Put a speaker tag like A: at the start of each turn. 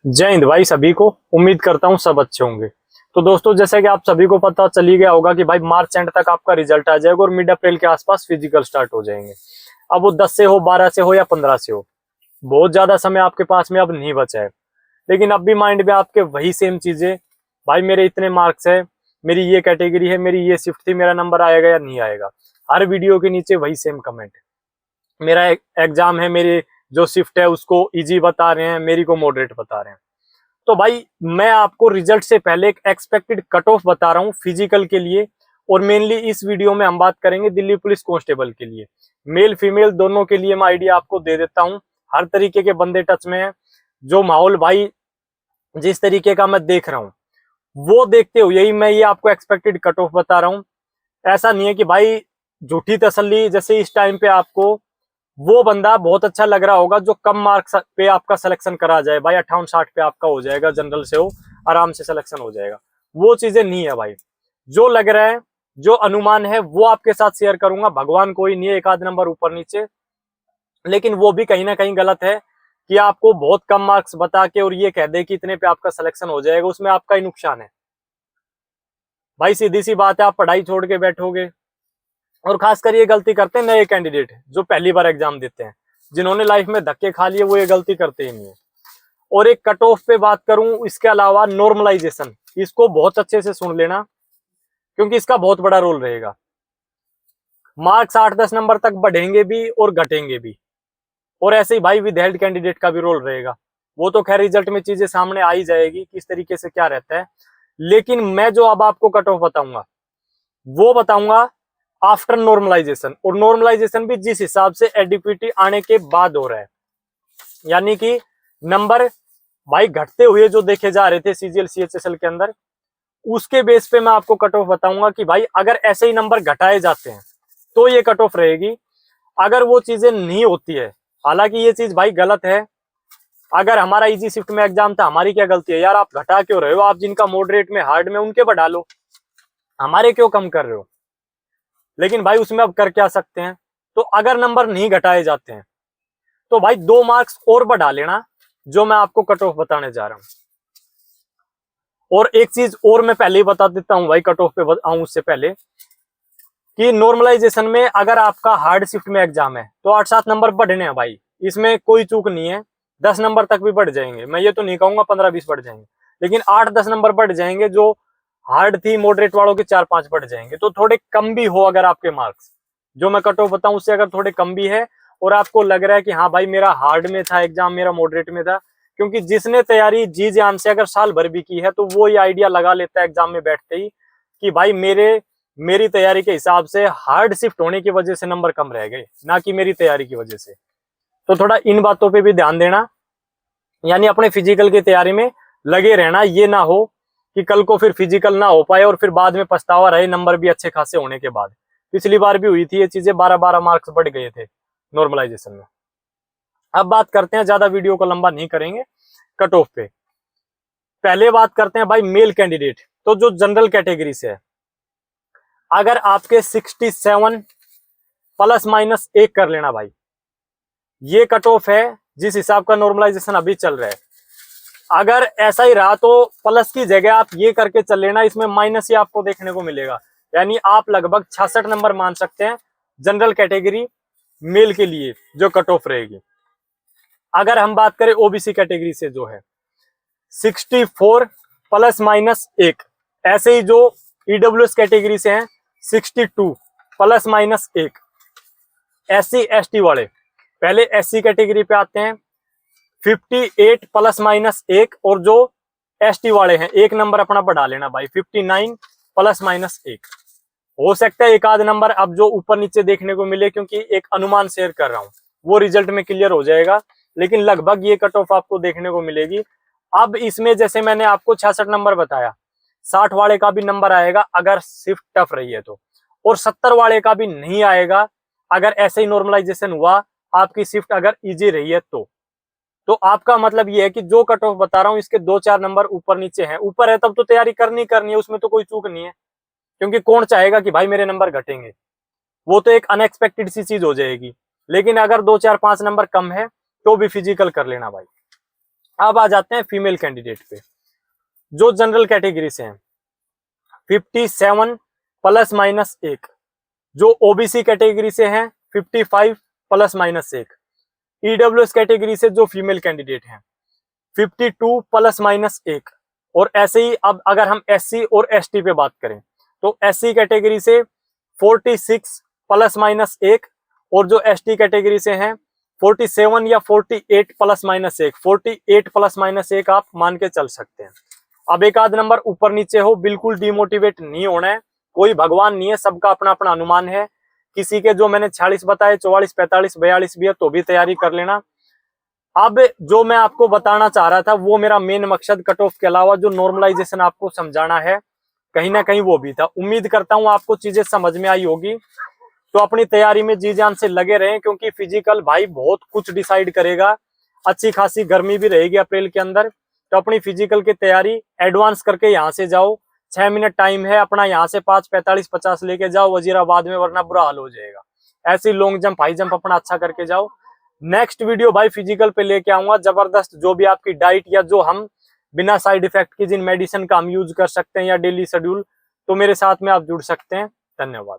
A: जय हिंद भाई सभी को। उम्मीद करता हूँ सब अच्छे होंगे। तो दोस्तों, जैसे कि आप सभी को पता चली गया होगा कि भाई मार्च एंड तक आपका रिजल्ट आ जाएगा और मिड अप्रैल के आसपास फिजिकल स्टार्ट हो जाएंगे। अब वो 10 से हो, 12 से हो या 15 से हो, बहुत ज्यादा समय आपके पास में अब नहीं बचा है। लेकिन अब भी माइंड में आपके वही सेम चीजें, भाई मेरे इतने मार्क्स है, मेरी ये कैटेगरी है, मेरी ये शिफ्ट थी, मेरा नंबर आएगा या नहीं आएगा। हर वीडियो के नीचे वही सेम कमेंट, मेरा एग्जाम है, मेरी जो शिफ्ट है उसको इजी बता रहे हैं, मेरी को मॉडरेट बता रहे हैं। तो भाई मैं आपको रिजल्ट से पहले एक एक्सपेक्टेड कट ऑफ बता रहा हूँ फिजिकल के लिए। और मेनली इस वीडियो में हम बात करेंगे दिल्ली पुलिस कांस्टेबल के लिए। मेल फीमेल दोनों के लिए मैं आइडिया आपको दे देता हूँ। हर तरीके के बंदे टच में है। जो माहौल भाई जिस तरीके का मैं देख रहा हूँ वो देखते हुए यही मैं ये आपको एक्सपेक्टेड कट ऑफ बता रहा हूँ। ऐसा नहीं है कि भाई झूठी तसल्ली, जैसे इस टाइम पे आपको वो बंदा बहुत अच्छा लग रहा होगा जो कम मार्क्स पे आपका सिलेक्शन करा जाए, भाई 58-60 पे आपका हो जाएगा, जनरल से हो आराम से सिलेक्शन हो जाएगा। वो चीजें नहीं है भाई। जो लग रहा है, जो अनुमान है वो आपके साथ शेयर करूंगा। भगवान कोई नहीं है, एक आध नंबर ऊपर नीचे, लेकिन वो भी कहीं ना कहीं गलत है कि आपको बहुत कम मार्क्स बता के और ये कह दे कि इतने पे आपका सिलेक्शन हो जाएगा, उसमें आपका ही नुकसान है। भाई सीधी सी बात है, आप पढ़ाई छोड़ के बैठोगे। और खासकर ये गलती करते हैं नए कैंडिडेट जो पहली बार एग्जाम देते हैं, जिन्होंने लाइफ में धक्के खा लिए वो ये गलती करते ही नहीं है। और एक कट ऑफ पे बात करूं, इसके अलावा नॉर्मलाइजेशन, इसको बहुत अच्छे से सुन लेना क्योंकि इसका बहुत बड़ा रोल रहेगा। मार्क्स 8-10 नंबर तक बढ़ेंगे भी और घटेंगे भी, और ऐसे ही भाई विद कैंडिडेट का भी रोल रहेगा। वो तो खैर रिजल्ट में चीजें सामने आ ही जाएगी किस तरीके से क्या रहता है। लेकिन मैं जो अब आपको कट ऑफ बताऊंगा वो बताऊंगा आफ्टर नॉर्मलाइजेशन। और नॉर्मलाइजेशन भी जिस हिसाब से एडिक्विटी आने के बाद हो रहा है, यानी कि नंबर भाई घटते हुए जो देखे जा रहे थे सीजीएल सीएचएसएल के अंदर, उसके बेस पे मैं आपको कट ऑफ बताऊंगा कि भाई अगर ऐसे ही नंबर घटाए जाते हैं तो ये कट ऑफ रहेगी। अगर वो चीजें नहीं होती है, हालांकि ये चीज भाई गलत है। अगर हमारा इजी शिफ्ट में एग्जाम था, हमारी क्या गलती है यार? आप घटा क्यों रहे हो? आप जिनका मॉडरेट में हार्ड में उनके बढ़ा लो, हमारे क्यों कम कर रहे हो? लेकिन भाई उसमें अब कर क्या सकते हैं। तो अगर नंबर नहीं घटाए जाते हैं तो भाई 2 मार्क्स और बढ़ा लेना, जो मैं आपको कट ऑफ बताने जा रहा हूं। और एक चीज और मैं पहले ही बता देता हूं भाई, कट ऑफ पे आऊं उससे पहले, कि नॉर्मलाइजेशन में अगर आपका हार्ड शिफ्ट में एग्जाम है तो 8-7 नंबर बढ़ने हैं भाई, इसमें कोई चूक नहीं है। 10 नंबर तक भी बढ़ जाएंगे, मैं ये तो नहीं कहूंगा 15-20 बढ़ जाएंगे, लेकिन 8-10 नंबर बढ़ जाएंगे। जो हार्ड थी मॉडरेट वालों के 4-5 बढ़ जाएंगे। तो थोड़े कम भी हो अगर आपके मार्क्स, जो मैं कट ऑफ बताऊं उससे अगर थोड़े कम भी है, और आपको लग रहा है कि हाँ भाई मेरा हार्ड में था एग्जाम, मेरा मॉडरेट में था, क्योंकि जिसने तैयारी जी जान से अगर साल भर भी की है तो वो ये आइडिया लगा लेता है एग्जाम में बैठते ही कि भाई मेरी तैयारी के हिसाब से हार्ड शिफ्ट होने की वजह से नंबर कम रह गए, ना कि मेरी तैयारी की वजह से। तो थोड़ा इन बातों पे भी ध्यान देना, यानी अपने फिजिकल की तैयारी में लगे रहना। ये ना हो कि कल को फिर फिजिकल ना हो पाए और फिर बाद में पछतावा रहे नंबर भी अच्छे खासे होने के बाद। पिछली बार भी हुई थी ये चीजें, 12-12 मार्क्स बढ़ गए थे नॉर्मलाइजेशन में। अब बात करते हैं, ज्यादा वीडियो को लंबा नहीं करेंगे, कट ऑफ पे पहले बात करते हैं भाई मेल कैंडिडेट। तो जो जनरल कैटेगरी से है, अगर आपके 67 ±1 कर लेना भाई, ये कट ऑफ है जिस हिसाब का नॉर्मलाइजेशन अभी चल रहा है। अगर ऐसा ही रहा तो प्लस की जगह आप ये करके चल लेना, इसमें माइनस ही आपको देखने को मिलेगा। यानी आप लगभग 66 नंबर मान सकते हैं जनरल कैटेगरी मेल के लिए जो कट ऑफ रहेगी। अगर हम बात करें ओबीसी कैटेगरी से, जो है 64 ±1। ऐसे ही जो ईडब्ल्यूएस कैटेगरी से हैं 62 ±1। SC ST वाले पहले SC कैटेगरी पे आते हैं 58 ±1, और जो ST वाले हैं एक नंबर अपना बढ़ा लेना भाई 59 ±1। हो सकता है एक आध नंबर अब जो ऊपर नीचे देखने को मिले, क्योंकि एक अनुमान शेयर कर रहा हूं, वो रिजल्ट में क्लियर हो जाएगा, लेकिन लगभग ये कट ऑफ आपको देखने को मिलेगी। अब इसमें जैसे मैंने आपको 66 नंबर बताया, 60 वाले का भी नंबर आएगा अगर शिफ्ट टफ रही है तो, और 70 वाले का भी नहीं आएगा अगर ऐसे ही नॉर्मलाइजेशन हुआ, आपकी शिफ्ट अगर इजी रही है तो आपका मतलब ये है कि जो कट ऑफ बता रहा हूं इसके 2-4 नंबर ऊपर नीचे हैं। ऊपर है तब तो तैयारी करनी है, उसमें तो कोई चूक नहीं है, क्योंकि कौन चाहेगा कि भाई मेरे नंबर घटेंगे? वो तो एक अनएक्सपेक्टेड सी चीज हो जाएगी। लेकिन अगर 2-4-5 नंबर कम है तो भी फिजिकल कर लेना भाई। अब आ जाते हैं फीमेल कैंडिडेट पे, जो जनरल कैटेगरी से हैं 57 प्लस माइनस 1, जो ओबीसी कैटेगरी से हैं 55 प्लस माइनस 1, ईडब्ल्यूएस कैटेगरी से जो फीमेल कैंडिडेट हैं 52 प्लस माइनस 1, और ऐसे ही अब अगर हम एससी और एसटी पे बात करें तो एससी कैटेगरी से 46 प्लस माइनस 1, और जो एसटी कैटेगरी से हैं 47 या 48 प्लस माइनस 1, 48 प्लस माइनस 1 आप मान के चल सकते हैं। अब एक आध नंबर ऊपर नीचे हो, बिल्कुल डिमोटिवेट नहीं होना है, कोई भगवान नहीं है, सबका अपना अपना अनुमान है। किसी के जो मैंने 46 बताए 44 45 42 भी है तो भी तैयारी कर लेना। अब जो मैं आपको बताना चाह रहा था वो मेरा मेन मकसद कट ऑफ के अलावा जो नॉर्मलाइजेशन आपको समझाना है कहीं ना कहीं वो भी था। उम्मीद करता हूं आपको चीजें समझ में आई होगी। तो अपनी तैयारी में जी जान से लगे रहें, क्योंकि फिजिकल भाई बहुत कुछ डिसाइड करेगा। अच्छी खासी गर्मी भी रहेगी अप्रैल के अंदर, तो अपनी फिजिकल की तैयारी एडवांस करके यहाँ से जाओ। 6 मिनट टाइम है अपना, यहाँ से 5 45 50 लेके जाओ वजीराबाद में, वरना बुरा हाल हो जाएगा। ऐसी लॉन्ग जंप हाई जंप अपना अच्छा करके जाओ। नेक्स्ट वीडियो भाई फिजिकल पे लेके आऊंगा जबरदस्त, जो भी आपकी डाइट या जो हम बिना साइड इफेक्ट की जिन मेडिसिन का हम यूज कर सकते हैं या डेली शेड्यूल, तो मेरे साथ में आप जुड़ सकते हैं। धन्यवाद।